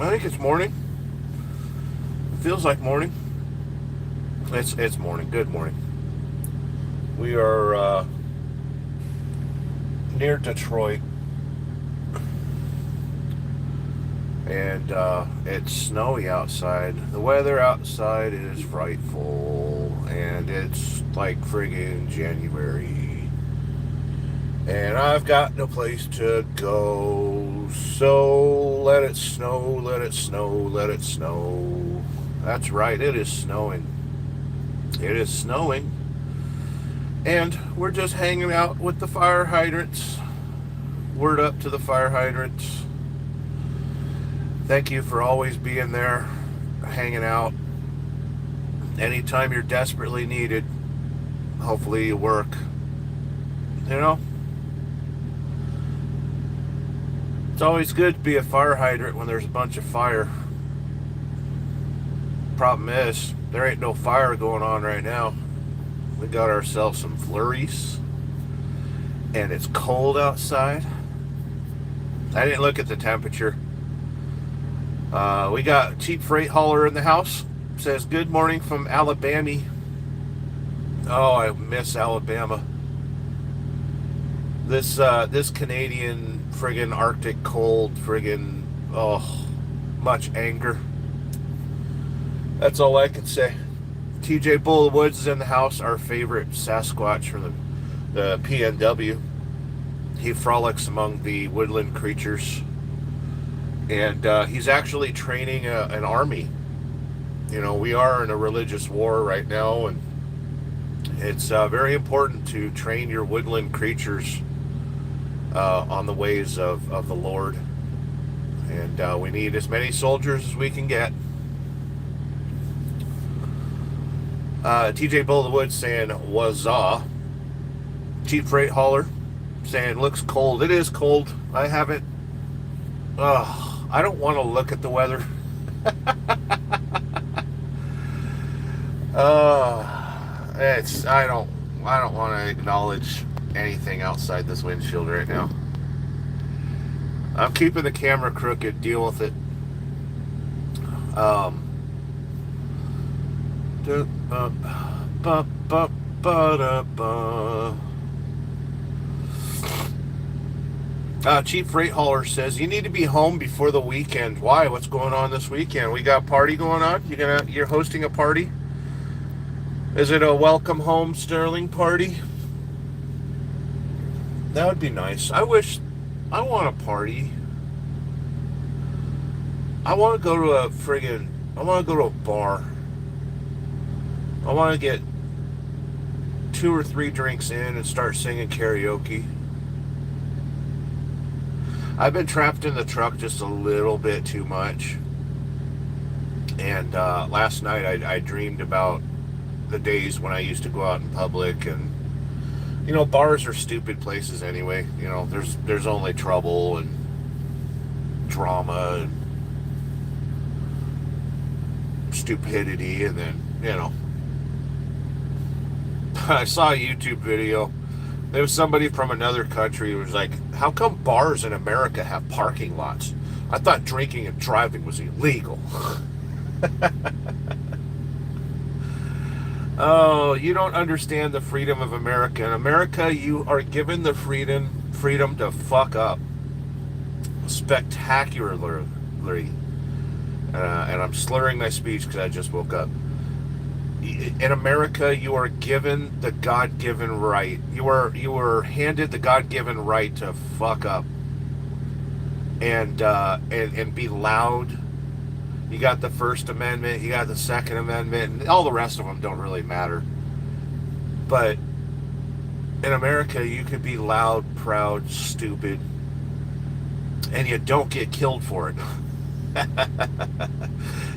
I think it's morning. It feels like morning. It's morning. Good morning. We are near Detroit, and it's snowy outside. The weather outside is frightful, and it's like friggin' January. And I've got no place to go, so let it snow, let it snow, let it snow. That's right, it is snowing. It is snowing. And we're just hanging out with the fire hydrants. Word up to the fire hydrants. Thank you for always being there, hanging out. Anytime you're desperately needed, hopefully you work. You know? It's always good to be a fire hydrant when there's a bunch of fire. Problem is, there ain't no fire going on right now. We got ourselves some flurries, and it's cold outside. I didn't look at the temperature. We got cheap freight hauler in the house. Says good morning from Alabama. Oh, I miss Alabama. This Canadian friggin' Arctic cold, friggin' much anger. That's all I can say. TJ Bull of the Woods is in the house, our favorite Sasquatch from the PNW. He frolics among the woodland creatures. And he's actually training an army. You know, we are in a religious war right now, and it's very important to train your woodland creatures on the ways of the Lord. And we need as many soldiers as we can get. TJ Bull of the Woods saying, "Wazah." Cheap freight hauler saying, "Looks cold." It is cold. I haven't. I don't want to look at the weather. I don't want to acknowledge anything outside this windshield right now. I'm keeping the camera crooked. Deal with it. Cheap freight hauler says you need to be home before the weekend. Why? What's going on this weekend? We got a party going on. You're hosting a party? Is it a welcome home Sterling party? That would be nice. I want a party. I want to go to a bar. I want to get 2 or 3 drinks in and start singing karaoke. I've been trapped in the truck just a little bit too much. And last night I dreamed about the days when I used to go out in public, and bars are stupid places anyway. There's only trouble and drama and stupidity, and then I saw a YouTube video. There was somebody from another country who was like, "How come bars in America have parking lots? I thought drinking and driving was illegal." Oh, you don't understand the freedom of America. In America, you are given the freedom to fuck up spectacularly. And I'm slurring my speech because I just woke up. In America, you are given the God-given right. You are handed the God-given right to fuck up and be loud. You got the First Amendment, you got the Second Amendment, and all the rest of them don't really matter. But in America, you can be loud, proud, stupid, and you don't get killed for it.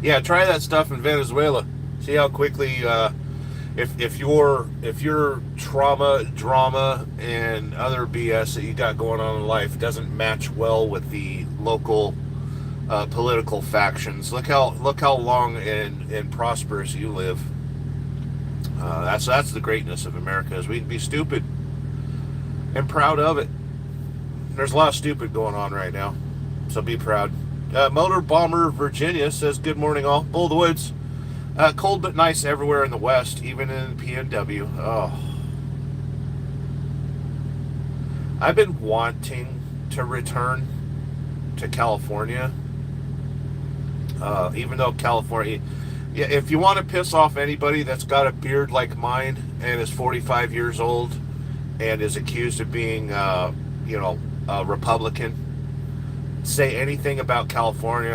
Yeah, try that stuff in Venezuela. See how quickly, if your trauma, drama, and other BS that you got going on in life doesn't match well with the local political factions, look how long and prosperous you live. That's the greatness of America, is we can be stupid and proud of it. There's a lot of stupid going on right now, so be proud. Motor Bomber Virginia says, good morning all. Bull of the Woods. Cold but nice everywhere in the West, even in PNW. Oh. I've been wanting to return to California. Even though California... Yeah, if you want to piss off anybody that's got a beard like mine and is 45 years old and is accused of being, a Republican, say anything about California.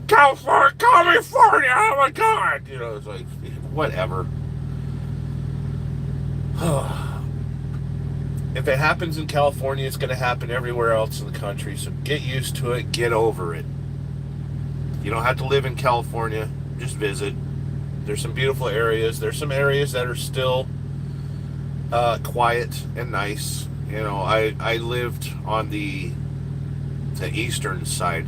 California, oh my God! It's like, whatever. If it happens in California, it's going to happen everywhere else in the country. So get used to it. Get over it. You don't have to live in California. Just visit. There's some beautiful areas. There's some areas that are still quiet and nice. I lived on the eastern side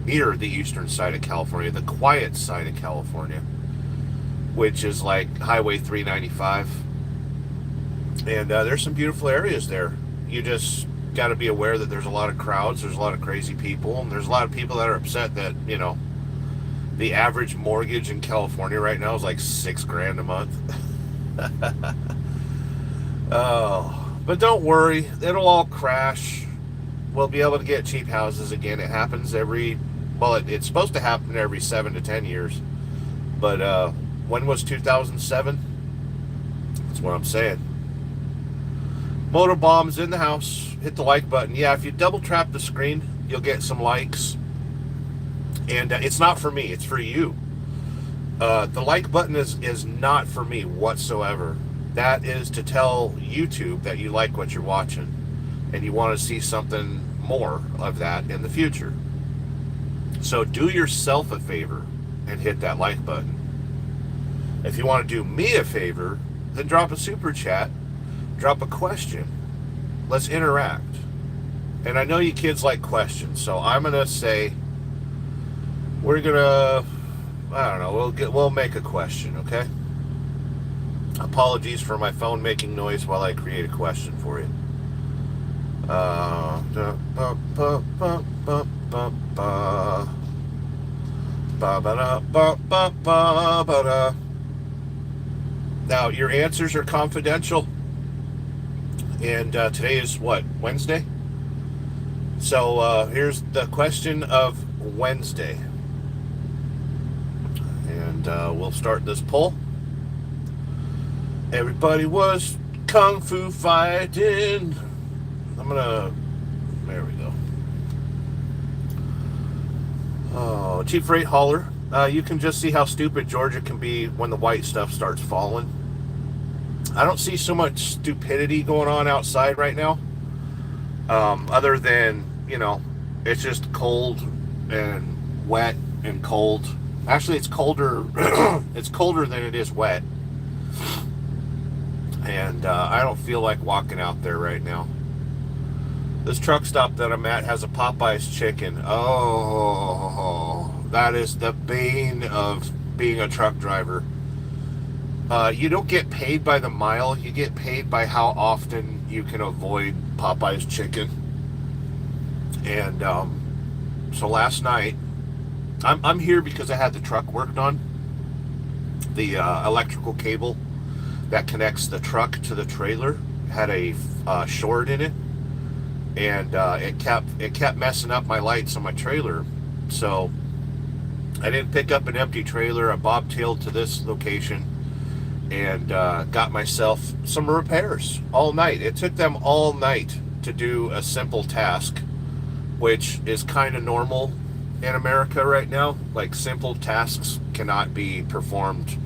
near the eastern side of California, the quiet side of California, which is like Highway 395. And there's some beautiful areas there. You just got to be aware that there's a lot of crowds, there's a lot of crazy people, and there's a lot of people that are upset that, the average mortgage in California right now is like $6,000 a month. Oh, but don't worry, it'll all crash. We'll be able to get cheap houses again. It happens it's supposed to happen every 7 to 10 years. But when was 2007? That's what I'm saying. Motor Bombs in the house. Hit the like button. Yeah, if you double tap the screen, you'll get some likes. And it's not for me, it's for you. The like button is not for me whatsoever. That is to tell YouTube that you like what you're watching and you want to see something more of that in the future. So do yourself a favor and hit that like button. If you want to do me a favor, then drop a super chat, drop a question. Let's interact. And I know you kids like questions, so I'm going to say, we're gonna, I don't know, we'll make a question, okay? Apologies for my phone making noise while I create a question for you. Now, your answers are confidential. And today is what, Wednesday? So here's the question of Wednesday. And we'll start this poll. Everybody was kung fu fighting. There we go. Oh, cheap freight hauler. You can just see how stupid Georgia can be when the white stuff starts falling. I don't see so much stupidity going on outside right now. Other than, it's just cold and wet and cold. Actually, it's colder. It's colder than it is wet. And I don't feel like walking out there right now. This truck stop that I'm at has a Popeye's chicken. Oh, that is the bane of being a truck driver. You don't get paid by the mile. You get paid by how often you can avoid Popeye's chicken. And so last night, I'm here because I had the truck worked on. The electrical cable that connects the truck to the trailer had a short in it, and it kept messing up my lights on my trailer. So I didn't pick up an empty trailer. I bobtailed to this location and got myself some repairs all night. It took them all night to do a simple task, which is kind of normal in America right now. Like, simple tasks cannot be performed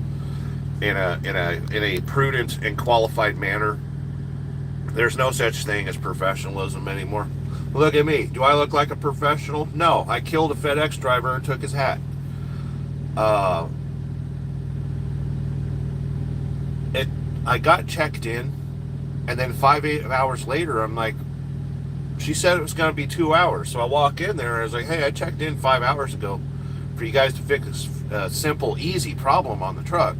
in a prudent and qualified manner. There's no such thing as professionalism anymore. Look at me. Do I look like a professional? No. I killed a FedEx driver and took his hat. I got checked in, and then 8 hours later, I'm like, she said it was going to be 2 hours. So I walk in there and I was like, hey, I checked in 5 hours ago for you guys to fix a simple, easy problem on the truck.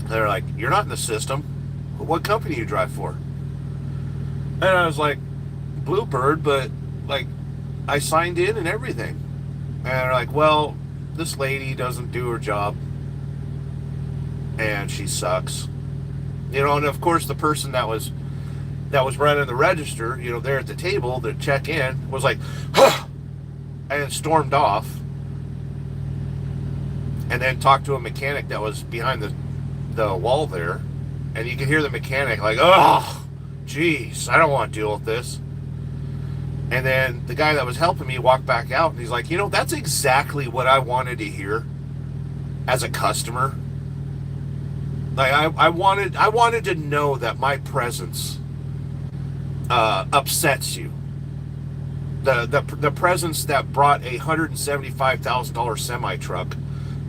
They're like, you're not in the system. What company do you drive for? And I was like, Bluebird, but like, I signed in and everything. And they're like, well, this lady doesn't do her job. And she sucks. You know, and of course the person that was running the register, you know, there at the table to check in was like, huh! And stormed off. And then talked to a mechanic that was behind the wall there. And you could hear the mechanic like, oh, geez, I don't want to deal with this. And then the guy that was helping me walked back out and he's like, you know, that's exactly what I wanted to hear as a customer. Like I wanted to know that my presence upsets you. The presence that brought a $175,000 semi truck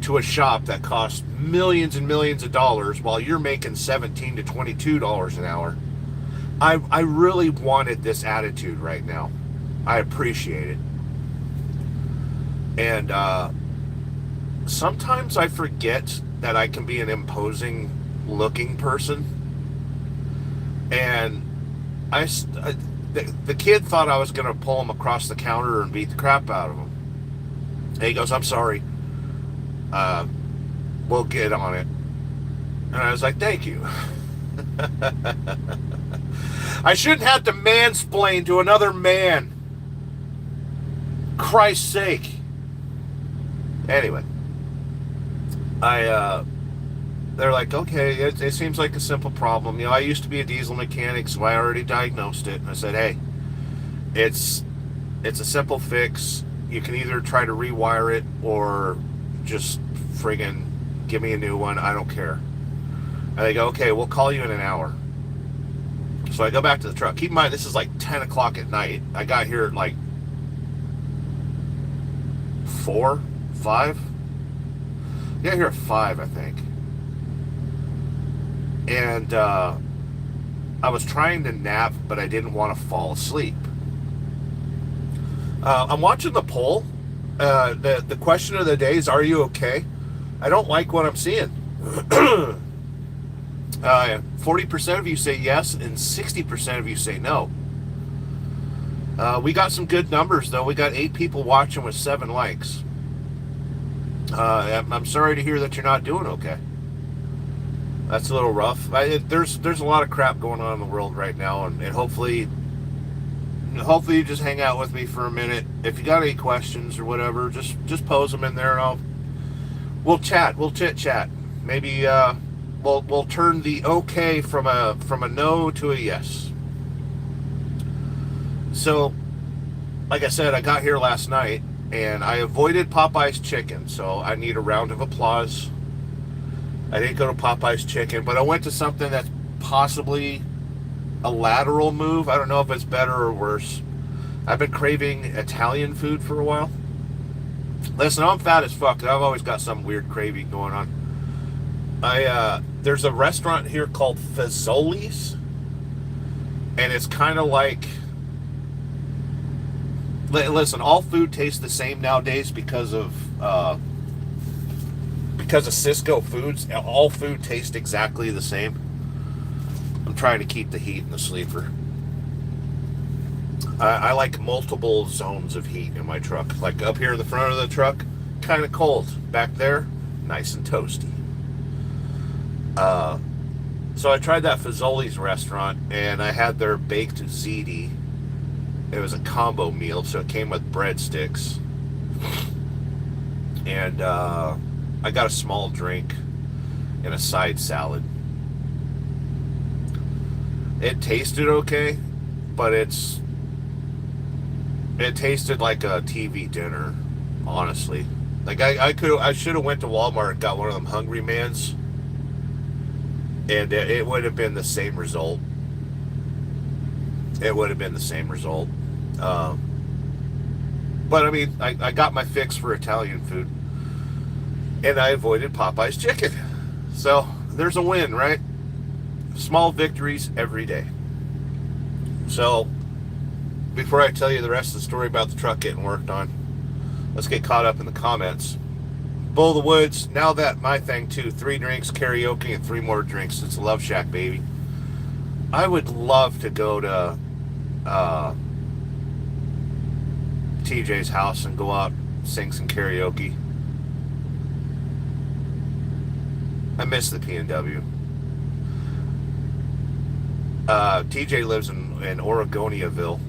to a shop that costs millions and millions of dollars while you're making $17 to $22 an hour. I really wanted this attitude right now. I appreciate it. And sometimes I forget that I can be an imposing looking person. And the kid thought I was going to pull him across the counter and beat the crap out of him. And he goes, I'm sorry. We'll get on it. And I was like, thank you. I shouldn't have to mansplain to another man. Christ's sake. Anyway. They're like, okay, it seems like a simple problem. You know, I used to be a diesel mechanic, so I already diagnosed it. And I said, hey, it's a simple fix. You can either try to rewire it or just friggin' give me a new one. I don't care. And they go, okay, we'll call you in an hour. So I go back to the truck. Keep in mind, this is like 10 o'clock at night. I got here at like 4, 5. I got here at 5, I think. And I was trying to nap, but I didn't want to fall asleep. I'm watching the poll. The question of the day is, are you okay? I don't like what I'm seeing. 40% of you say yes, and 60% of you say no. We got some good numbers, though. We got 8 people watching with 7 likes. I'm sorry to hear that you're not doing okay. That's a little rough. There's a lot of crap going on in the world right now, and hopefully you just hang out with me for a minute. If you got any questions or whatever, just pose them in there, and we'll chat. We'll chit chat. Maybe we'll turn the okay from a no to a yes. So, like I said, I got here last night and I avoided Popeye's Chicken, so I need a round of applause. I didn't go to Popeye's Chicken, but I went to something that's possibly a lateral move. I don't know if it's better or worse. I've been craving Italian food for a while. Listen, I'm fat as fuck. I've always got some weird craving going on. There's a restaurant here called Fazoli's, and it's kind of like, listen, all food tastes the same nowadays because of Cisco Foods. All food tastes exactly the same. I'm trying to keep the heat in the sleeper. I like multiple zones of heat in my truck. Like up here in the front of the truck, kind of cold. Back there, nice and toasty. So I tried that Fazoli's restaurant, and I had their baked ziti. It was a combo meal, so it came with breadsticks. And I got a small drink and a side salad. It tasted okay, but it tasted like a TV dinner, honestly. Like I should have went to Walmart and got one of them Hungry Mans, and it would have been the same result. It would have been the same result. But I mean, I got my fix for Italian food, and I avoided Popeye's Chicken. So there's a win, right? Small victories every day. So before I tell you the rest of the story about the truck getting worked on, let's get caught up in the comments. Bull of the Woods, now that my thing too. 3 drinks, karaoke, and 3 more drinks. It's a Love Shack, baby. I would love to go to TJ's house and go out, sing some karaoke. I miss the P&W. TJ lives in Oregoniaville.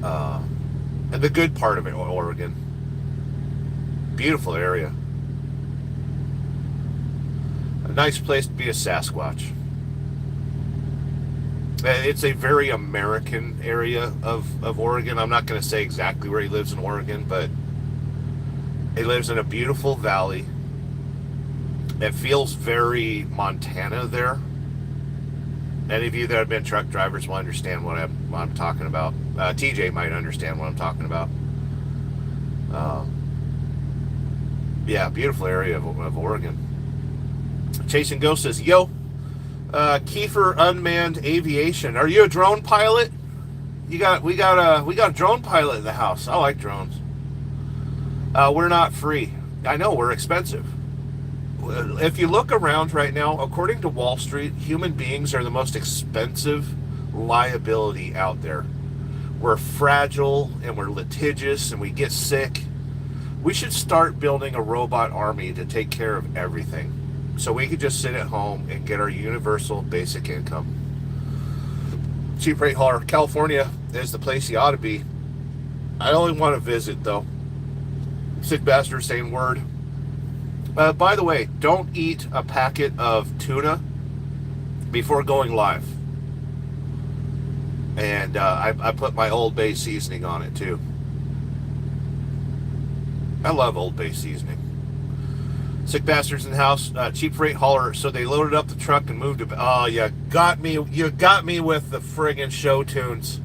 And the good part of it, Oregon. Beautiful area. A nice place to be a Sasquatch. It's a very American area of Oregon. I'm not going to say exactly where he lives in Oregon, but he lives in a beautiful valley. It feels very Montana there. Any of you that have been truck drivers will understand what I'm talking about. TJ might understand what I'm talking about. Yeah, beautiful area of Oregon. Chasing Ghost says, yo, Kiefer Unmanned Aviation. Are you a drone pilot? We got a drone pilot in the house. I like drones. We're not free. I know, we're expensive. If you look around right now, according to Wall Street, human beings are the most expensive liability out there. We're fragile and we're litigious and we get sick. We should start building a robot army to take care of everything, so we could just sit at home and get our universal basic income. Cheap Rate Hauler, California is the place you ought to be. I only want to visit, though. Sick bastard saying word. By the way, don't eat a packet of tuna before going live. And I put my Old Bay seasoning on it, too. I love Old Bay seasoning. Sick bastards in the house. Cheap Freight Hauler. So they loaded up the truck and moved it. Oh, you got me. You got me with the friggin' show tunes.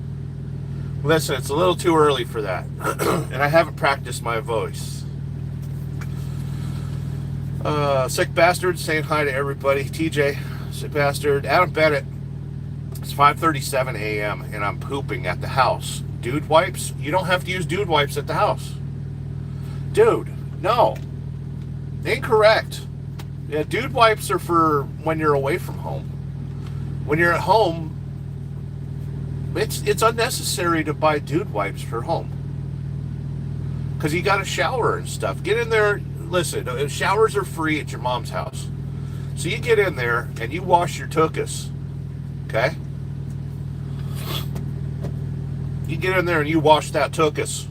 Listen, it's a little too early for that. And I haven't practiced my voice. Sick bastard saying hi to everybody. TJ, sick bastard. Adam Bennett. It's 5:37 a.m. and I'm pooping at the house. Dude wipes? You don't have to use dude wipes at the house. Dude, no. Incorrect. Yeah, dude wipes are for when you're away from home. When you're at home, it's unnecessary to buy dude wipes for home. Because you got to shower and stuff. Get in there. Listen, showers are free at your mom's house. So you get in there and you wash your tuchus. Okay? You get in there and you wash that tuchus.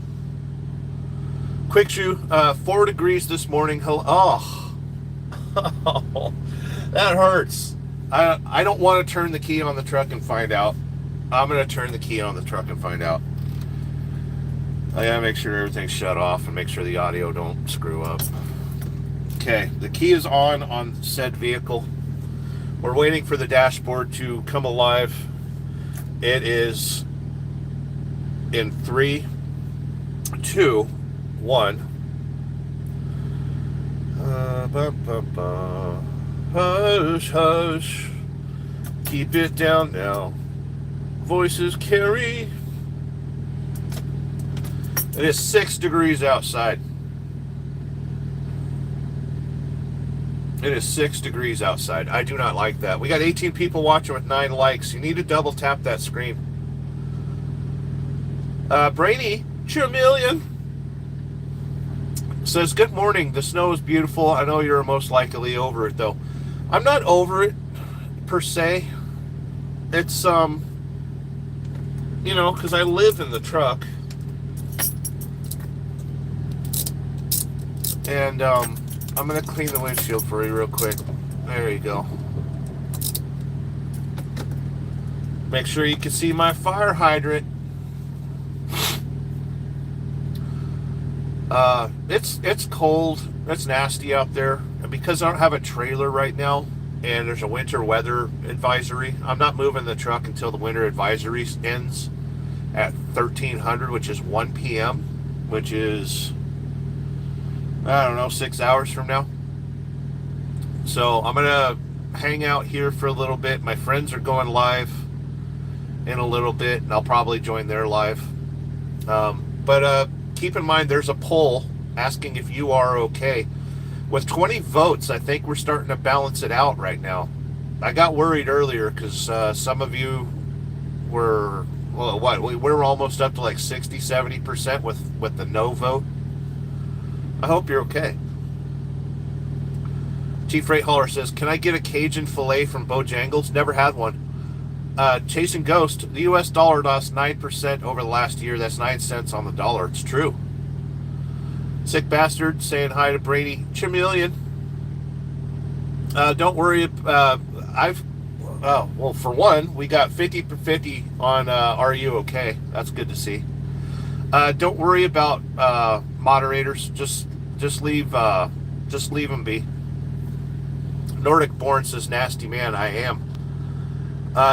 Quick shoe, 4 degrees this morning. Oh, that hurts. I don't want to turn the key on the truck and find out. I'm going to turn the key on the truck and find out. I gotta make sure everything's shut off and make sure the audio don't screw up. Okay, the key is on said vehicle. We're waiting for the dashboard to come alive. It is in 3, 2, 1. Hush, hush. Keep it down now. Voices carry. It is 6 degrees outside. It is 6 degrees outside. I do not like that. We got 18 people watching with 9 likes. You need to double tap that screen. Brainy Chameleon says, good morning. The snow is beautiful. I know you're most likely over it, though. I'm not over it, per se. It's, you know, because I live in the truck. And, I'm going to clean the windshield for you real quick. There you go. Make sure you can see my fire hydrant. It's cold. It's nasty out there. And because I don't have a trailer right now, and there's a winter weather advisory, I'm not moving the truck until the winter advisory ends at 1300, which is 1 p.m., which is, I don't know, 6 hours from now. So I'm going to hang out here for a little bit. My friends are going live in a little bit, and I'll probably join their live. But keep in mind, there's a poll asking if you are okay. With 20 votes, I think we're starting to balance it out right now. I got worried earlier because some of you were Well, what, we're almost up to like 60-70% with the no vote. I hope you're okay. Chief Freight Hauler says, can I get a Cajun filet from Bojangles? Never had one. Chasing Ghost, the U.S. dollar lost 9% over the last year. That's 9 cents on the dollar. It's true. Sick Bastard saying hi to Brady Chameleon. Don't worry. Well, for one, we got 50-50 on Are You Okay? That's good to see. Don't worry about moderators. Just leave them be. Nordic Born says, nasty man, I am.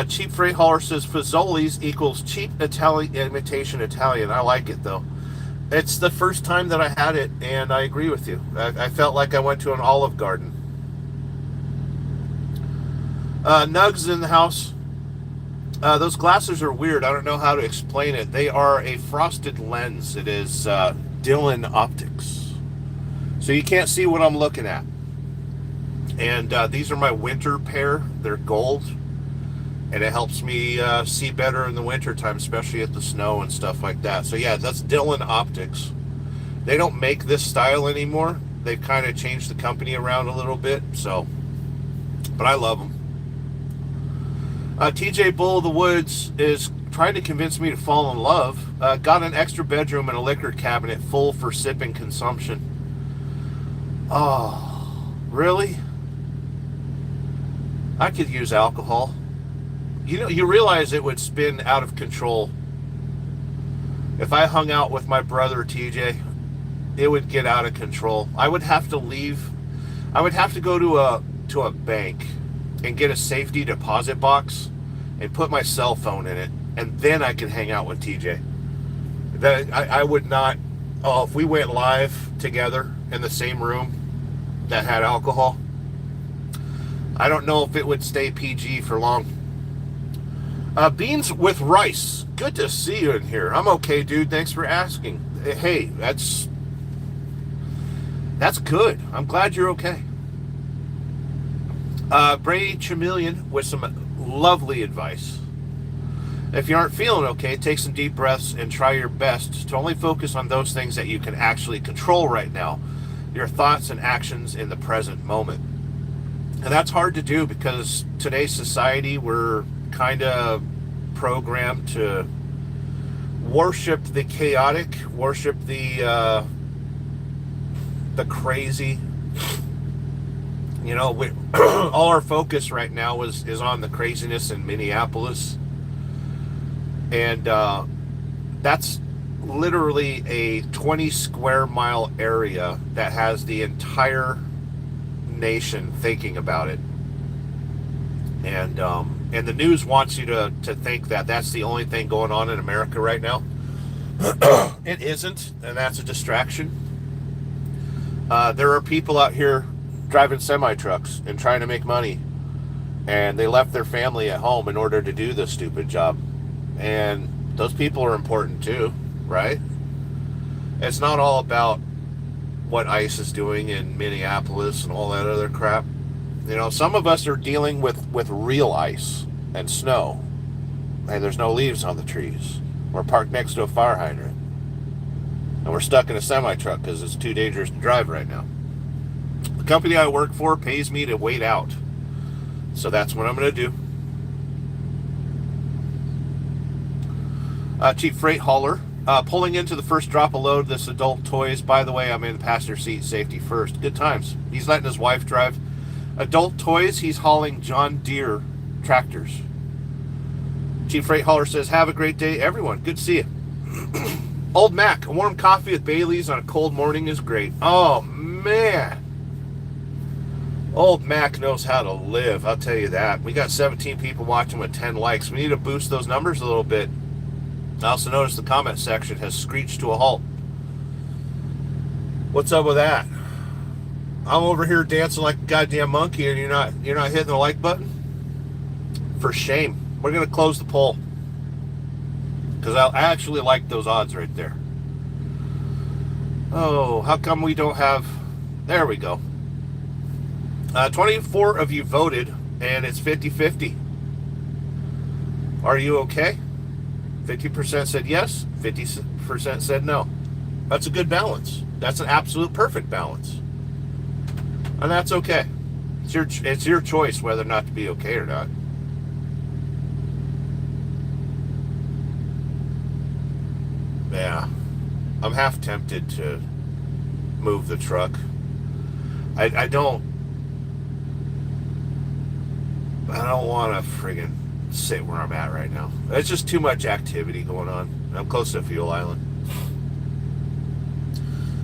Cheap Freight Hauler says, Fazoli's equals cheap Italian imitation Italian. I like it, though. It's the first time that I had it, and I agree with you. I felt like I went to an Olive Garden. Nugs in the house. Those glasses are weird. I don't know how to explain it. They are a frosted lens. It is Dylan Optics. So you can't see what I'm looking at. And these are my winter pair. They're gold. And it helps me see better in the wintertime, especially at the snow and stuff like that. So yeah, that's Dylan Optics. They don't make this style anymore. They've kind of changed the company around a little bit. So, but I love them. TJ Bull of the Woods is trying to convince me to fall in love. Got an extra bedroom and a liquor cabinet full for sipping consumption. Oh, really? I could use alcohol. You know, you realize it would spin out of control. If I hung out with my brother TJ, it would get out of control. I would have to leave. I would have to go to a bank and get a safety deposit box and put my cell phone in it, and then I could hang out with TJ. That I would not. Oh, if we went live together in the same room that had alcohol, I don't know if it would stay PG for long. Beans with rice. Good to see you in here. I'm okay, dude. Thanks for asking. Hey, that's good. I'm glad you're okay. Brady Chameleon with some lovely advice. If you aren't feeling okay, take some deep breaths and try your best to only focus on those things that you can actually control right now. Your thoughts and actions in the present moment. And that's hard to do because today's society, we're kind of programmed to worship the chaotic, worship the crazy. You know, all our focus right now is on the craziness in Minneapolis. And that's literally a 20 square mile area that has the entire nation thinking about it. And the news wants you to think that that's the only thing going on in America right now. It isn't, and that's a distraction. There are people out here driving semi-trucks and trying to make money, and they left their family at home in order to do this stupid job. And those people are important too, right? It's not all about what ICE is doing in Minneapolis and all that other crap. You know, some of us are dealing with real ice and snow. Hey, there's no leaves on the trees. We're parked next to a fire hydrant. And we're stuck in a semi-truck because it's too dangerous to drive right now. The company I work for pays me to wait out. So that's what I'm going to do. Cheap Freight Hauler. Pulling into the first drop of load, this adult toys. By the way, I'm in the passenger seat, safety first. Good times. He's letting his wife drive. Adult toys, he's hauling John Deere tractors. Cheap Freight Hauler says, have a great day, everyone. Good to see you. Old Mac, a warm coffee with Bailey's on a cold morning is great. Oh, man. Old Mac knows how to live, I'll tell you that. We got 17 people watching with 10 likes. We need to boost those numbers a little bit. I also noticed the comment section has screeched to a halt. What's up with that? I'm over here dancing like a goddamn monkey, and you're not hitting the like button? For shame. We're gonna close the poll because I actually like those odds right there. Oh, how come we don't have? There we go. 24 of you voted, and it's 50-50. Are you okay? 50% said yes, 50% said no. That's a good balance. That's an absolute perfect balance. And that's okay. It's your choice whether or not to be okay or not. Yeah. I'm half tempted to move the truck. I don't want to friggin' sit where I'm at right now. There's just too much activity going on. I'm close to a fuel island.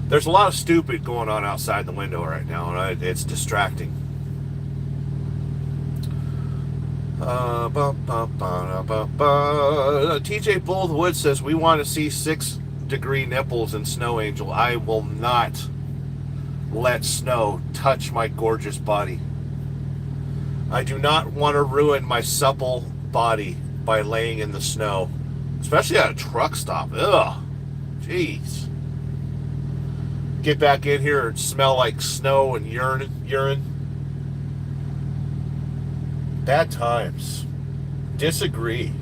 There's a lot of stupid going on outside the window right now, and it's distracting. TJ Bull of the Woods says, we want to see 6-degree nipples in Snow Angel. I will not let snow touch my gorgeous body. I do not want to ruin my supple body by laying in the snow, especially at a truck stop. Ugh, jeez. Get back in here and smell like snow and urine. Bad times. Disagree.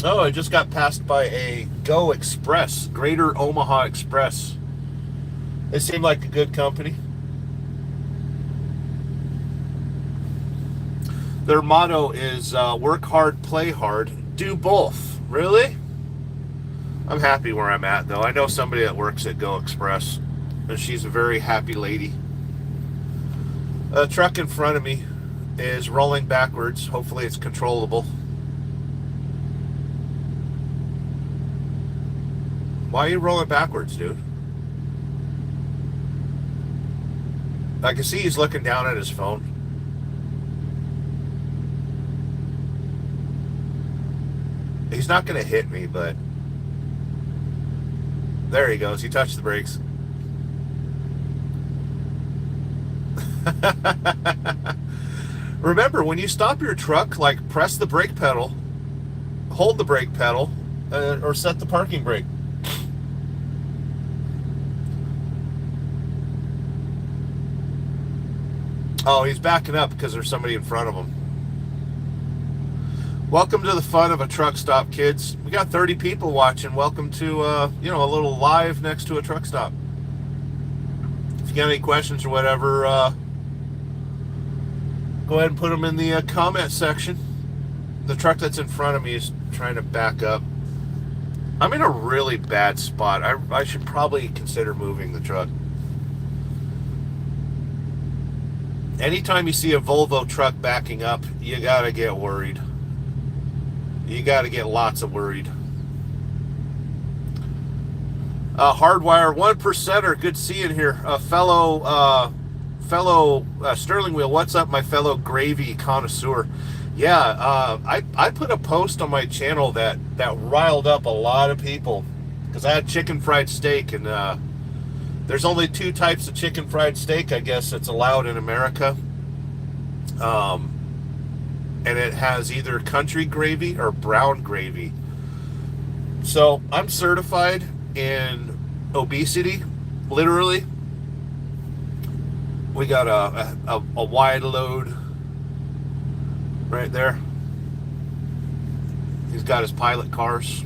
Oh, I just got passed by a Go Express, Greater Omaha Express. They seem like a good company. Their motto is work hard, play hard, do both. Really? I'm happy where I'm at, though. I know somebody that works at Go Express, and she's a very happy lady. A truck in front of me is rolling backwards. Hopefully it's controllable. Why are you rolling backwards, dude? I can see he's looking down at his phone. He's not going to hit me, but there he goes. He touched the brakes. Remember, when you stop your truck, like, press the brake pedal, hold the brake pedal, or set the parking brake. Oh, he's backing up because there's somebody in front of him. Welcome to the fun of a truck stop, kids. We got 30 people watching. Welcome to, a little live next to a truck stop. If you got any questions or whatever, go ahead and put them in the comment section. The truck that's in front of me is trying to back up. I'm in a really bad spot. I should probably consider moving the truck. Anytime you see a Volvo truck backing up, you gotta get worried. You got to get lots of worried. Hardwire 1%er, good seeing here. Fellow Sterling Wheel, what's up, my fellow gravy connoisseur? Yeah, I put a post on my channel that riled up a lot of people because I had chicken fried steak, and there's only 2 types of chicken fried steak, I guess, that's allowed in America. And it has either country gravy or brown gravy. So I'm certified in obesity, literally. We got a wide load right there. He's got his pilot cars.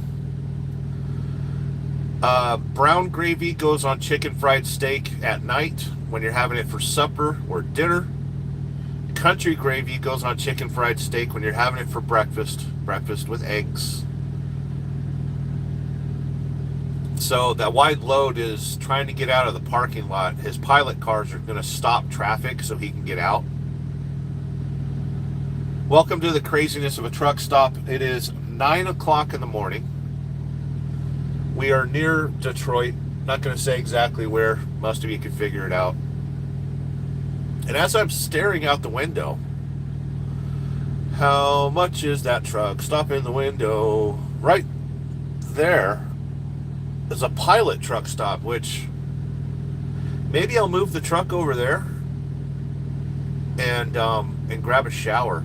Brown gravy goes on chicken fried steak at night when you're having it for supper or dinner. Country gravy goes on chicken fried steak when you're having it for breakfast with eggs. So that wide load is trying to get out of the parking lot. His pilot cars are going to stop traffic so he can get out. Welcome to the craziness of a truck stop. It is 9 o'clock in the morning. We are near Detroit. Not going to say exactly where. Most of you can figure it out. And as I'm staring out the window, how much is that truck? Stop in the window. Right there is a pilot truck stop, which maybe I'll move the truck over there and grab a shower,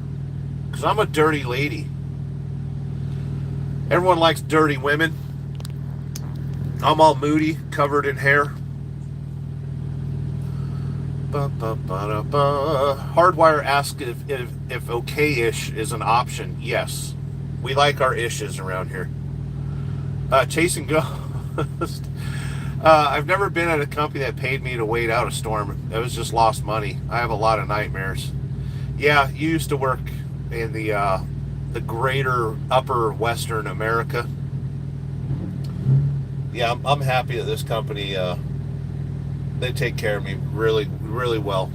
because I'm a dirty lady. Everyone likes dirty women. I'm all moody, covered in hair. Hardwire asked if okay-ish is an option. Yes. We like our issues around here. Chase and Ghost. I've never been at a company that paid me to wait out a storm. It was just lost money. I have a lot of nightmares. Yeah, you used to work in the greater upper Western America. Yeah, I'm happy that this company, they take care of me really, really well.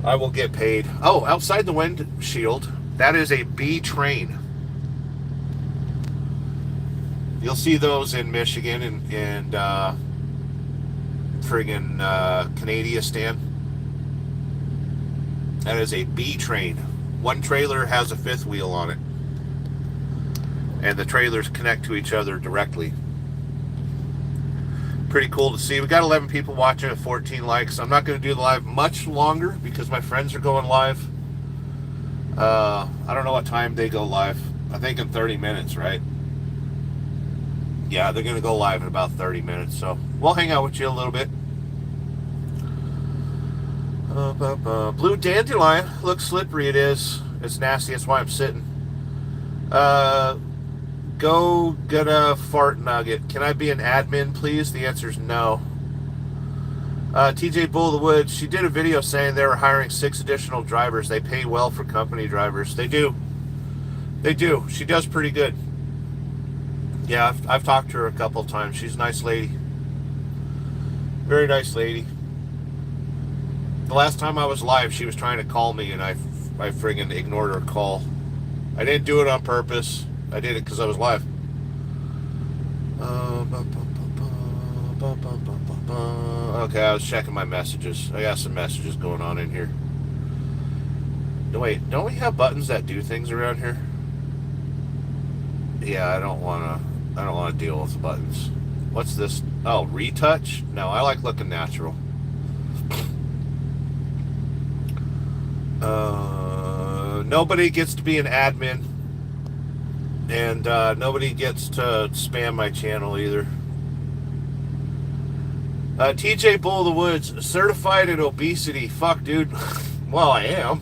I will get paid. Oh, outside the windshield, that is a B train. You'll see those in Michigan and friggin' Canadian. That is a B train. One trailer has a fifth wheel on it. And the trailers connect to each other directly. Pretty cool to see. We got 11 people watching at 14 likes. I'm not going to do the live much longer because my friends are going live. I don't know what time they go live. I think in 30 minutes, right? Yeah, they're going to go live in about 30 minutes. So we'll hang out with you a little bit. Blue dandelion. Looks slippery, it is. It's nasty. That's why I'm sitting. Go get a fart nugget. Can I be an admin, please? The answer is no. TJ Bull of the Woods, she did a video saying they were hiring 6 additional drivers. They pay well for company drivers. They do. They do. She does pretty good. Yeah, I've talked to her a couple of times. She's a nice lady. Very nice lady. The last time I was live, she was trying to call me, and I friggin' ignored her call. I didn't do it on purpose. I did it because I was live. Okay, I was checking my messages. I got some messages going on in here. Wait, don't we have buttons that do things around here? Yeah, I don't want to deal with the buttons. What's this? Oh, retouch? No, I like looking natural. Nobody gets to be an admin. And nobody gets to spam my channel either. TJ Bull of the Woods, certified in obesity. Fuck, dude. Well, I am.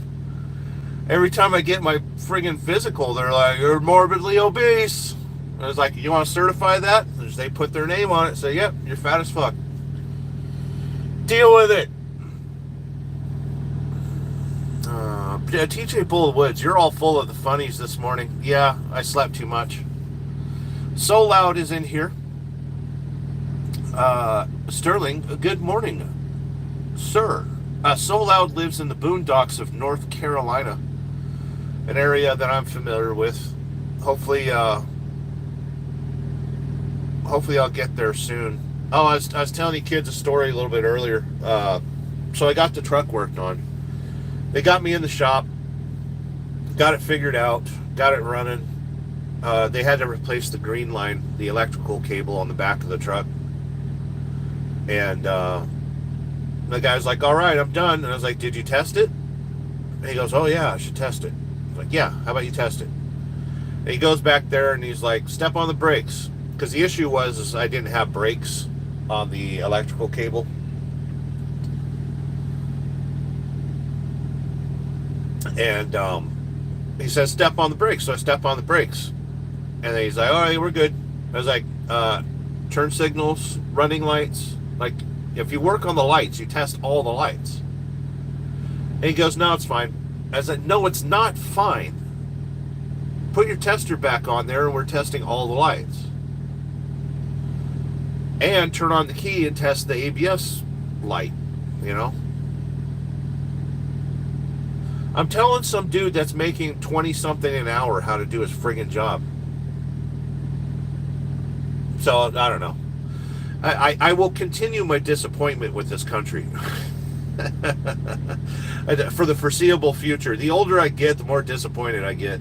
Every time I get my friggin' physical, they're like, you're morbidly obese. I was like, you want to certify that? They put their name on it, say, yep, you're fat as fuck. Deal with it. TJ Bull of the Woods, you're all full of the funnies this morning. Yeah, I slept too much. So Loud is in here. Sterling, good morning, sir. So Loud lives in the boondocks of North Carolina, an area that I'm familiar with. Hopefully I'll get there soon. Oh, I was telling you kids a story a little bit earlier. So I got the truck worked on. They got me in the shop, got it figured out, got it running. They had to replace the green line, the electrical cable on the back of the truck. And the guy's like, all right, I'm done. And I was like, did you test it? And he goes, oh yeah, I should test it. I was like, yeah, how about you test it? And he goes back there and he's like, step on the brakes. Because the issue was I didn't have brakes on the electrical cable. And he says, step on the brakes. So I step on the brakes. And then he's like, all right, we're good. I was like, turn signals, running lights. Like, if you work on the lights, you test all the lights. And he goes, no, it's fine. I was like, no, it's not fine. Put your tester back on there and we're testing all the lights. And turn on the key and test the ABS light, you know? I'm telling some dude that's making 20-something an hour how to do his friggin' job. So, I don't know. I will continue my disappointment with this country. For the foreseeable future. The older I get, the more disappointed I get.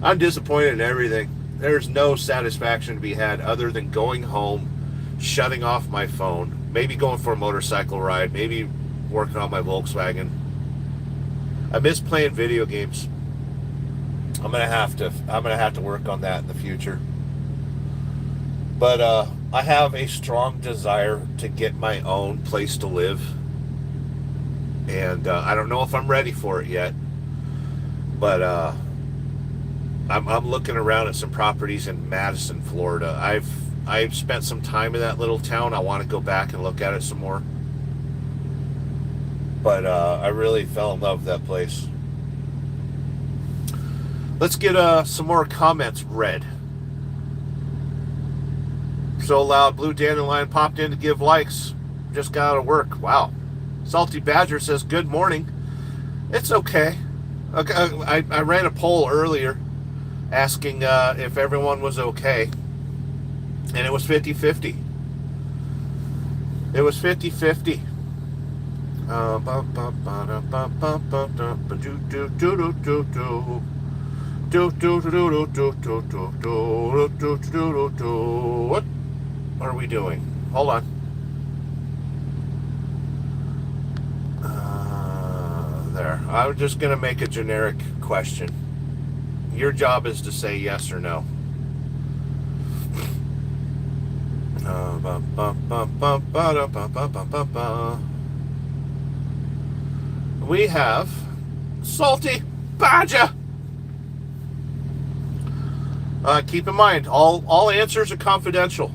I'm disappointed in everything. There's no satisfaction to be had other than going home, shutting off my phone, maybe going for a motorcycle ride, maybe working on my Volkswagen. I miss playing video games. I'm gonna have to work on that in the future. But I have a strong desire to get my own place to live, and I don't know if I'm ready for it yet. But I'm looking around at some properties in Madison, Florida. I've spent some time in that little town. I want to go back and look at it some more. But I really fell in love with that place. Let's get some more comments read. So loud, Blue Dandelion popped in to give likes. Just got out of work. Wow. Salty Badger says, good morning. It's okay. I ran a poll earlier asking if everyone was okay. And it was 50-50. It was 50-50. What are we doing? Hold on. There. I'm just going to make a generic question. Your job is to say yes or no. We have Salty Badger. Keep in mind, all answers are confidential.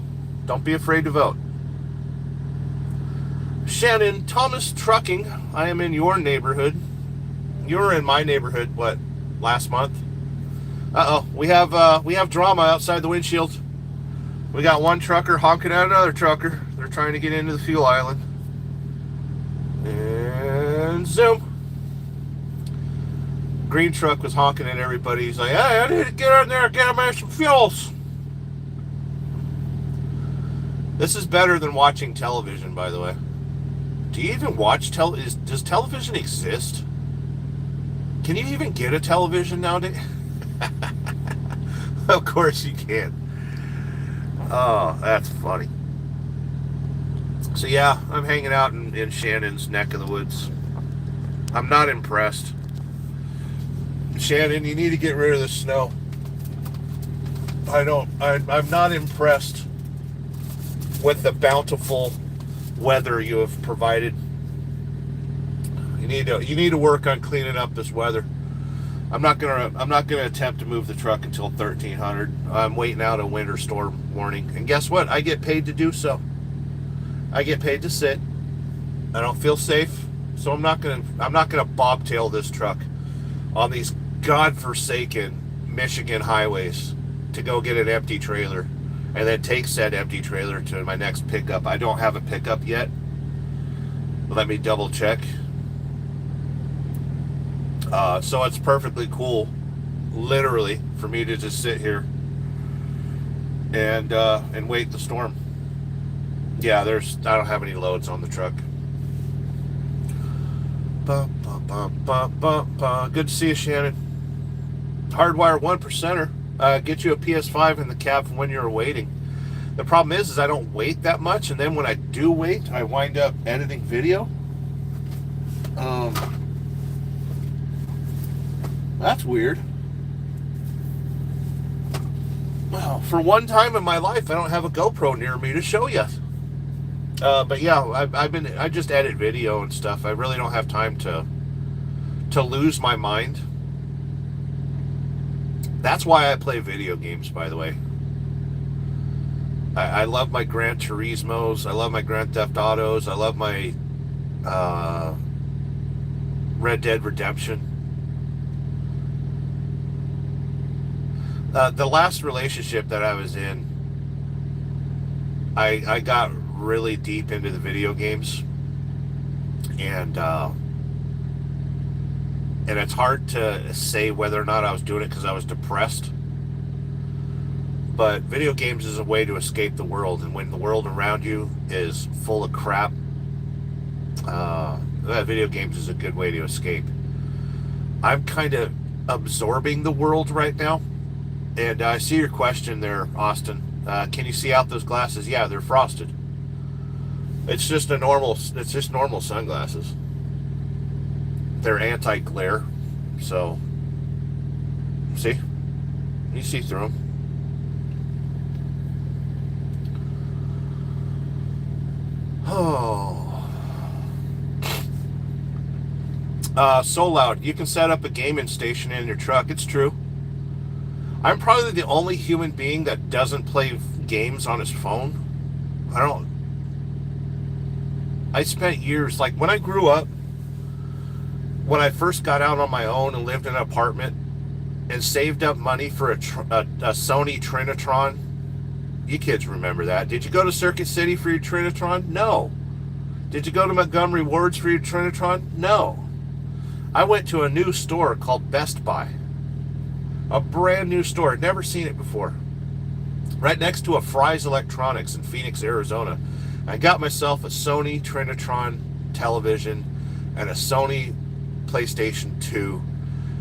Don't be afraid to vote. Shannon Thomas Trucking. I am in your neighborhood. You were in my neighborhood, what, last month? Uh-oh, we have drama outside the windshield. We got one trucker honking at another trucker. They're trying to get into the fuel island. And zoom. Green truck was honking at everybody. He's like, hey, I need to get in there and get me some fuels. This is better than watching television, by the way. Do you even watch does television exist? Can you even get a television nowadays? Of course you can. Oh, that's funny. So yeah, I'm hanging out in Shannon's neck of the woods. I'm not impressed. Shannon, you need to get rid of the snow. I'm not impressed with the bountiful weather you have provided. You need to work on cleaning up this weather. I'm not gonna attempt to move the truck until 1300. I'm waiting out a winter storm warning, and guess what? I get paid to do so. I get paid to sit. I don't feel safe, so I'm not gonna bobtail this truck on these godforsaken Michigan highways to go get an empty trailer and then take said empty trailer to my next pickup. I don't have a pickup yet. Let me double check. So it's perfectly cool, literally, for me to just sit here and wait the storm. Yeah, I don't have any loads on the truck. Good to see you, Shannon. Hardwire 1%er. Get you a PS5 in the cab from when you're waiting. The problem is I don't wait that much, and then when I do wait, I wind up editing video. That's weird. Well, for one time in my life, I don't have a GoPro near me to show you. But yeah, I just edit video and stuff. I really don't have time to lose my mind. That's why I play video games, by the way. I love my Gran Turismos. I love my Grand Theft Autos. I love my Red Dead Redemption. The last relationship that I was in, I got really deep into the video games, and it's hard to say whether or not I was doing it because I was depressed. But video games is a way to escape the world, and when the world around you is full of crap, video games is a good way to escape. I'm kind of absorbing the world right now. And I see your question there, Austin. Can you see out those glasses? Yeah, they're frosted. It's just normal sunglasses. They're anti-glare, so see? You see through them. Oh. So loud. You can set up a gaming station in your truck. It's true. I'm probably the only human being that doesn't play games on his phone. I spent years, like when I grew up, when I first got out on my own and lived in an apartment and saved up money for a Sony Trinitron. You kids remember that. Did you go to Circuit City for your Trinitron? No. Did you go to Montgomery Wards for your Trinitron? No. I went to a new store called Best Buy. A brand new store. I'd never seen it before. Right next to a Fry's Electronics in Phoenix, Arizona. I got myself a Sony Trinitron television and a Sony PlayStation 2,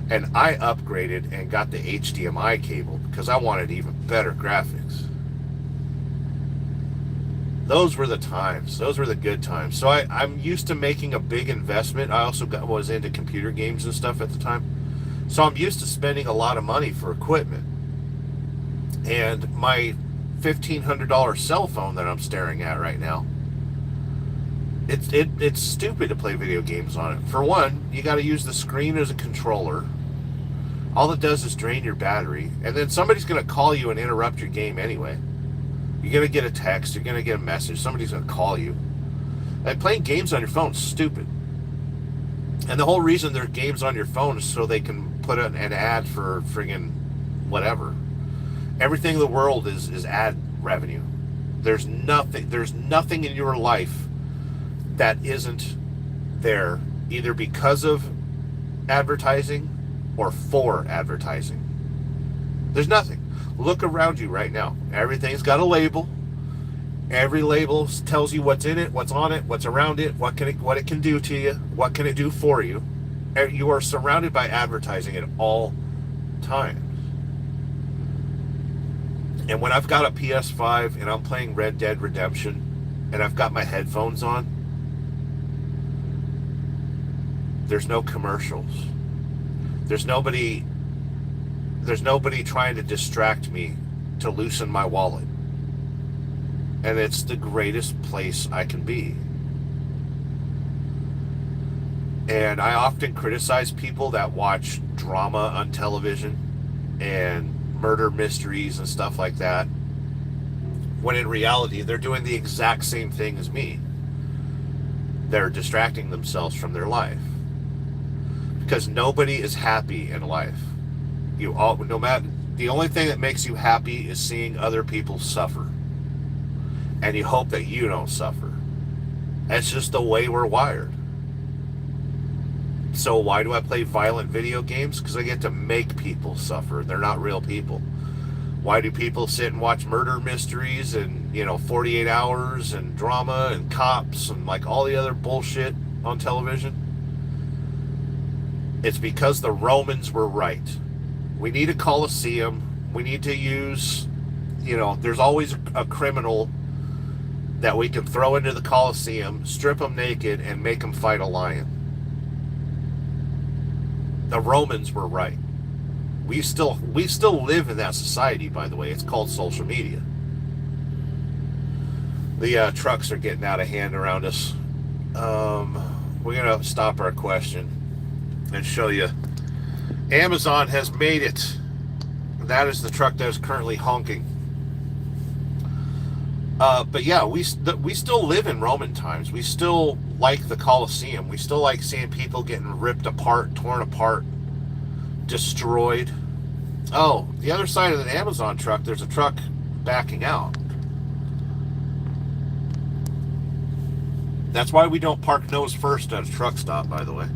and I upgraded and got the HDMI cable because I wanted even better graphics. Those were the times. Those were the good times. So I'm used to making a big investment. I also was into computer games and stuff at the time. So I'm used to spending a lot of money for equipment. And my $1,500 cell phone that I'm staring at right now, it's stupid to play video games on it. For one, you got to use the screen as a controller. All it does is drain your battery. And then somebody's going to call you and interrupt your game anyway. You're going to get a text. You're going to get a message. Somebody's going to call you. And playing games on your phone is stupid. And the whole reason there's games on your phone is so they can put an ad for friggin' whatever. Everything in the world is ad revenue. There's nothing in your life that isn't there either because of advertising or for advertising. There's nothing. Look around you right now. Everything's got a label. Every label tells you what's in it, what's on it, what's around it, what it can do to you, what can it do for you. You are surrounded by advertising at all times. And when I've got a PS5 and I'm playing Red Dead Redemption and I've got my headphones on, there's no commercials. There's nobody trying to distract me to loosen my wallet. And it's the greatest place I can be. And I often criticize people that watch drama on television and murder mysteries and stuff like that, when in reality they're doing the exact same thing as me. They're distracting themselves from their life. Because nobody is happy in life. The only thing that makes you happy is seeing other people suffer. And you hope that you don't suffer. That's just the way we're wired. So why do I play violent video games? Because I get to make people suffer. They're not real people. Why do people sit and watch murder mysteries and 48 hours and drama and cops and like all the other bullshit on television? It's because the Romans were right. We need a Colosseum. We need to use, there's always a criminal that we can throw into the Colosseum, strip them naked, and make them fight a lion. The Romans were right. We still live in that society, by the way. It's called social media. The trucks are getting out of hand around us. We're going to stop our question and show you. Amazon has made it. That is the truck that is currently honking. But yeah, we still live in Roman times. We still like the Colosseum. We still like seeing people getting ripped apart, torn apart, destroyed. Oh, the other side of the Amazon truck, there's a truck backing out. That's why we don't park nose first at a truck stop, by the way.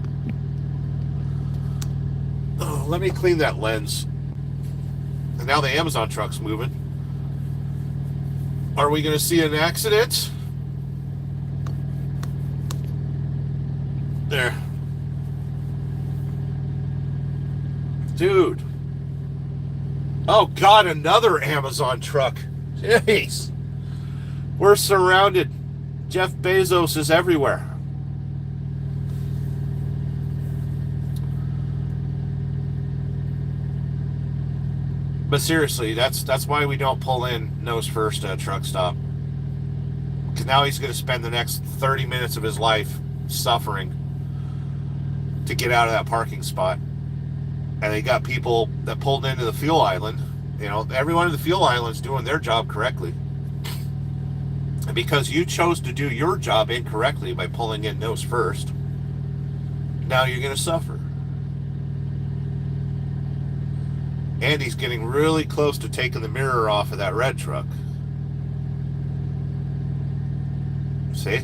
Oh, let me clean that lens. And now the Amazon truck's moving. Are we going to see an accident? There. Dude. Oh, God, another Amazon truck. Jeez. We're surrounded. Jeff Bezos is everywhere. But seriously, that's why we don't pull in nose first at a truck stop. Because now he's going to spend the next 30 minutes of his life suffering to get out of that parking spot. And they got people that pulled into the fuel island You know, everyone in the fuel island's doing their job correctly. And because you chose to do your job incorrectly by pulling in nose first, now you're going to suffer. Andy's getting really close to taking the mirror off of that red truck. See?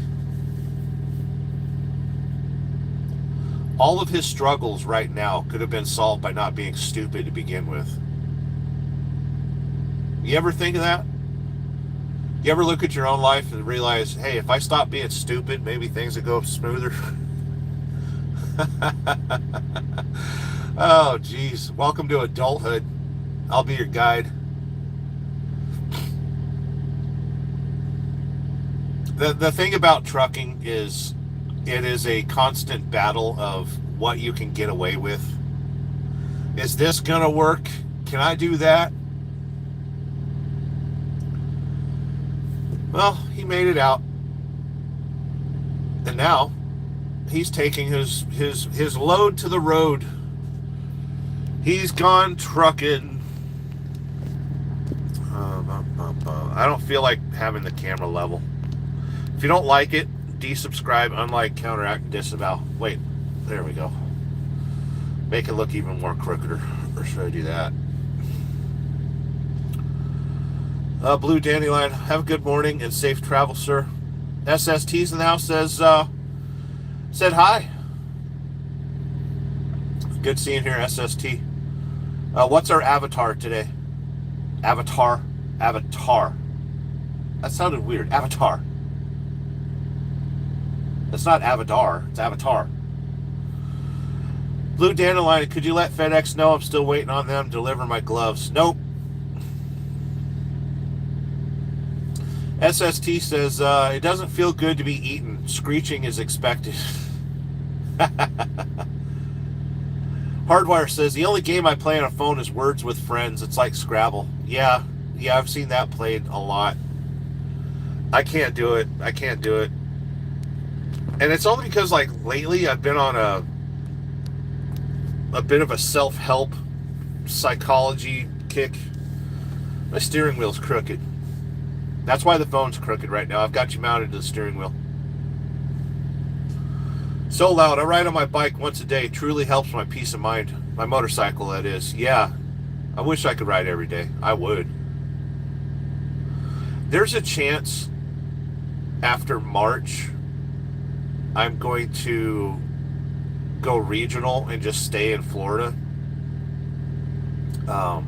All of his struggles right now could have been solved by not being stupid to begin with. You ever think of that? You ever look at your own life and realize, hey, if I stop being stupid, maybe things would go smoother? Oh, geez. Welcome to adulthood. I'll be your guide. The thing about trucking is it is a constant battle of what you can get away with. Is this going to work? Can I do that? Well, he made it out. And now he's taking his load to the road. He's gone trucking. I don't feel like having the camera level. If you don't like it, desubscribe, unlike, counteract, disavow. Wait, there we go. Make it look even more crookeder. Or should I do that? Blue Dandelion, have a good morning and safe travel, sir. SST's in the house said hi. Good seeing here, SST. What's our avatar today? Avatar. That sounded weird. Avatar. It's not Avatar, it's Avatar. Blue Dandelion, could you let FedEx know I'm still waiting on them to deliver my gloves? Nope. SST says, it doesn't feel good to be eaten. Screeching is expected. Hardwire says, the only game I play on a phone is Words with Friends. It's like Scrabble. Yeah, I've seen that played a lot. I can't do it. And it's only because, like, lately I've been on a bit of a self-help psychology kick. My steering wheel's crooked. That's why the phone's crooked right now. I've got you mounted to the steering wheel. So loud. I ride on my bike once a day. Truly helps my peace of mind. My motorcycle, that is. Yeah. I wish I could ride every day. I would. There's a chance after March I'm going to go regional and just stay in Florida. I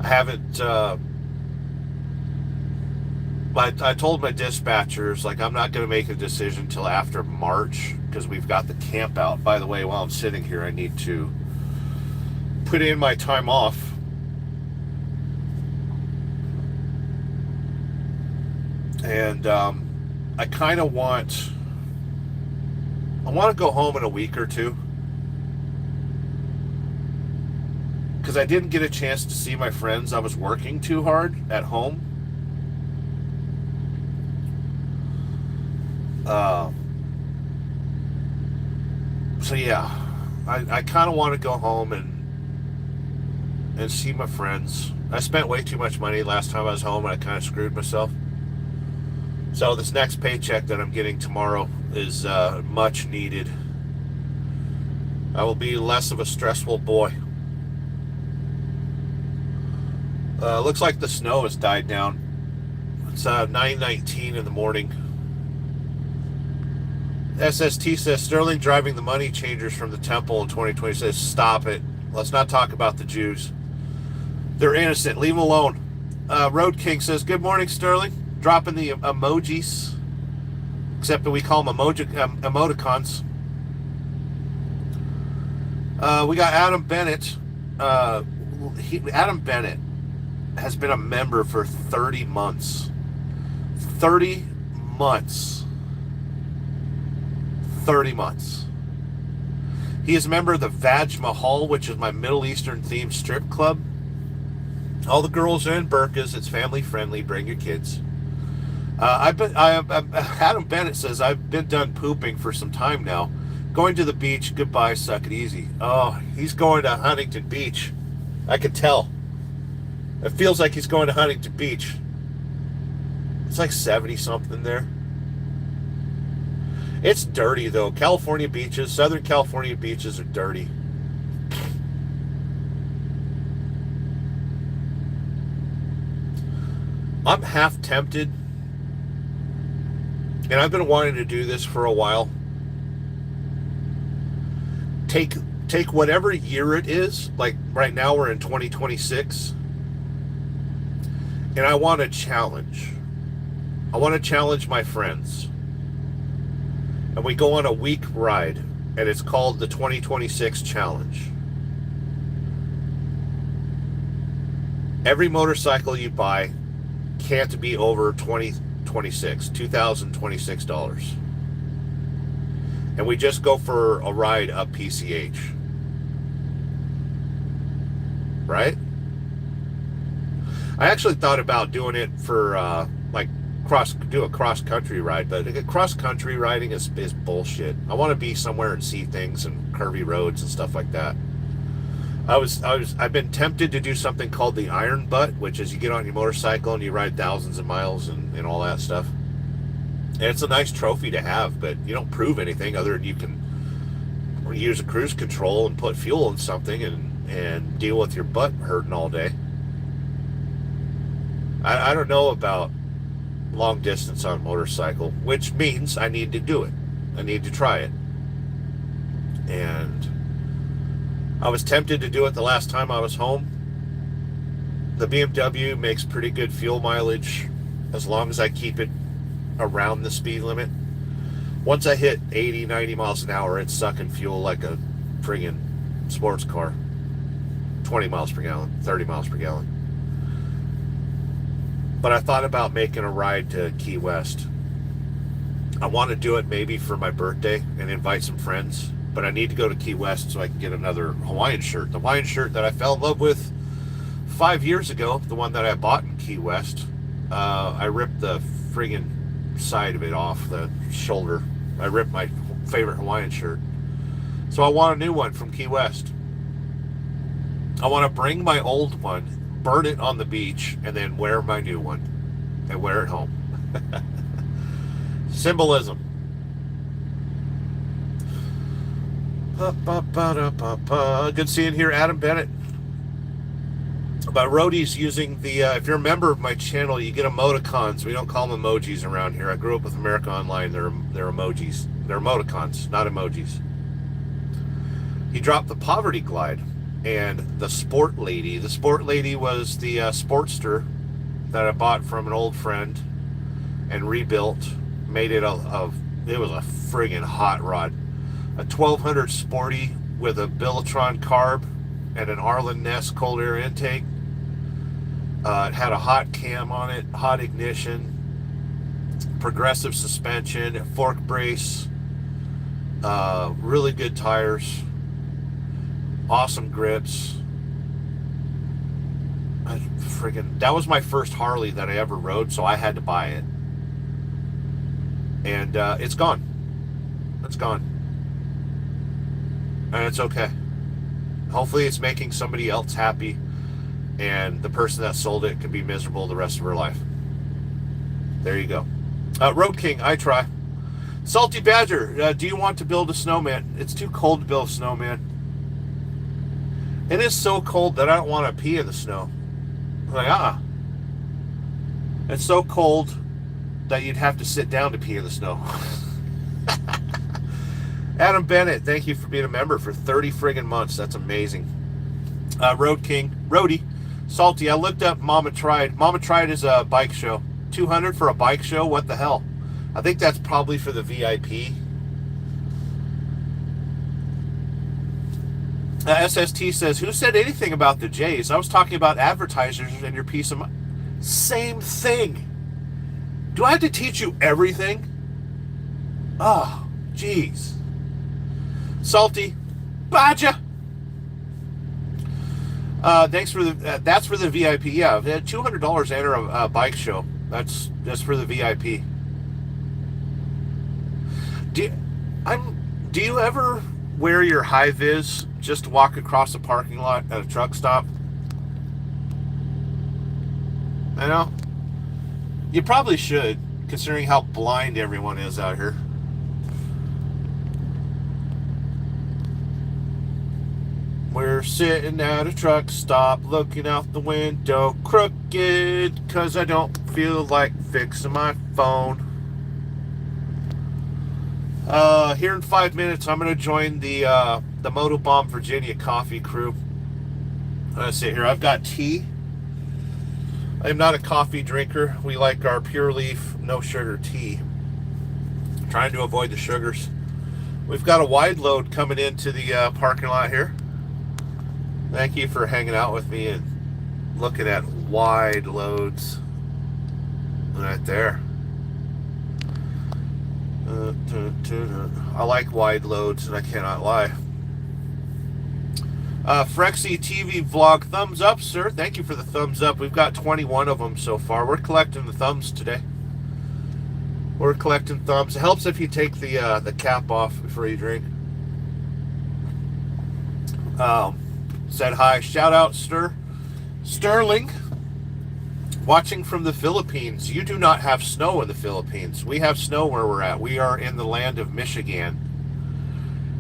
haven't... I told my dispatchers, like, I'm not going to make a decision till after March because we've got the camp out. By the way, while I'm sitting here, I need to put in my time off. And I kind of want to go home in a week or two because I didn't get a chance to see my friends. I was working too hard at home. So yeah, I kind of want to go home and see my friends. I spent way too much money last time I was home and I kind of screwed myself. So this next paycheck that I'm getting tomorrow is much needed. I will be less of a stressful boy. Looks like the snow has died down. It's 9:19 in the morning. SST says, Sterling driving the money changers from the temple in 2020 says, stop it. Let's not talk about the Jews. They're innocent. Leave them alone. Road King says, good morning, Sterling. Dropping the emojis. Except that we call them emoticons. We got Adam Bennett. Adam Bennett has been a member for 30 months. 30 months. 30 months. He is a member of the Vaj Mahal, which is my Middle Eastern themed strip club. All the girls are in burqas. It's family friendly. Bring your kids. Adam Bennett says, I've been done pooping for some time now. Going to the beach. Goodbye. Suck it easy. Oh, he's going to Huntington Beach. I could tell. It feels like he's going to Huntington Beach. It's like 70 something there. It's dirty though. California beaches, Southern California beaches are dirty. I'm half tempted, and I've been wanting to do this for a while. Take whatever year it is, like right now we're in 2026, and I want to challenge. I want to challenge my friends. And we go on a week ride, and it's called the 2026 Challenge. Every motorcycle you buy can't be over $2,026. And we just go for a ride up PCH. Right? I actually thought about doing it for do a cross country ride, but cross country riding is bullshit. I want to be somewhere and see things and curvy roads and stuff like that. I've been tempted to do something called the Iron Butt, which is you get on your motorcycle and you ride thousands of miles and all that stuff. And it's a nice trophy to have, but you don't prove anything other than you can use a cruise control and put fuel in something and deal with your butt hurting all day. I don't know about long distance on a motorcycle, which means I need to do it. I need to try it. And I was tempted to do it the last time I was home. The BMW makes pretty good fuel mileage as long as I keep it around the speed limit. Once I hit 80, 90 miles an hour, it's sucking fuel like a friggin' sports car. 20 miles per gallon, 30 miles per gallon. But I thought about making a ride to Key West. I want to do it maybe for my birthday and invite some friends, but I need to go to Key West so I can get another Hawaiian shirt. The Hawaiian shirt that I fell in love with 5 years ago, the one that I bought in Key West, I ripped the friggin' side of it off, the shoulder. I ripped my favorite Hawaiian shirt. So I want a new one from Key West. I want to bring my old one, burn it on the beach, and then wear my new one and wear it home. Symbolism. Good seeing here, Adam Bennett. About roadies using the, if you're a member of my channel, you get emoticons. We don't call them emojis around here. I grew up with America Online. They're emojis. They're emoticons, not emojis. He dropped the Poverty Glide and the Sport Lady. The Sport Lady was the Sportster that I bought from an old friend and rebuilt. Made it it was a friggin' hot rod. A 1200 Sporty with a Billatron carb and an Arlen Ness cold air intake. It had a hot cam on it, hot ignition, progressive suspension, fork brace, really good tires, awesome grips. That was my first Harley that I ever rode, so I had to buy it. And it's gone. It's gone. And it's okay. Hopefully it's making somebody else happy, and the person that sold it can be miserable the rest of her life. There you go. Road King, I try. Salty Badger, do you want to build a snowman? It's too cold to build a snowman. It is so cold that I don't want to pee in the snow. I'm like, it's so cold that you'd have to sit down to pee in the snow. Adam Bennett, thank you for being a member for 30 friggin' months. That's amazing. Road King, Roadie, Salty, I looked up Mama Tried. Mama Tried is a bike show. $200 for a bike show? What the hell? I think that's probably for the VIP. SST says, who said anything about the Jays? I was talking about advertisers and your piece of mind. Same thing. Do I have to teach you everything? Oh, jeez. Salty Badger. Thanks for the that's for the VIP. Yeah, $200 to enter a bike show. That's just for the VIP. Do you ever wear your high vis just to walk across the parking lot at a truck stop? I know. You probably should, considering how blind everyone is out here. We're sitting at a truck stop, looking out the window, crooked, cause I don't feel like fixing my phone. Here in 5 minutes, I'm gonna join the Motobomb Virginia coffee crew. Let's see here. I've got tea. I'm not a coffee drinker. We like our pure leaf, no sugar tea. Trying to avoid the sugars. We've got a wide load coming into the parking lot here. Thank you for hanging out with me and looking at wide loads right there. I like wide loads, and I cannot lie. Frexy TV vlog, thumbs up, sir. Thank you for the thumbs up. We've got 21 of them so far. We're collecting the thumbs today. We're collecting thumbs. It helps if you take the cap off before you drink. Said hi. Shout out, Sterling. Watching from the Philippines. You do not have snow in the Philippines. We have snow where we're at. We are in the land of Michigan.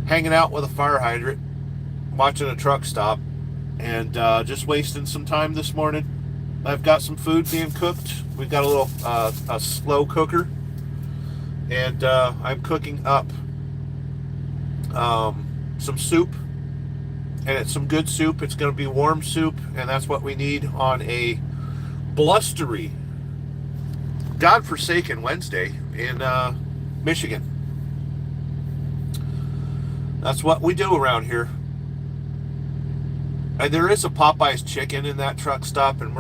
Hanging out with a fire hydrant. Watching a truck stop. And just wasting some time this morning. I've got some food being cooked. We've got a little a slow cooker. And I'm cooking up some soup. And it's some good soup. It's going to be warm soup. And that's what we need on a blustery, godforsaken Wednesday in Michigan. That's what we do around here. And there is a Popeye's chicken in that truck stop, and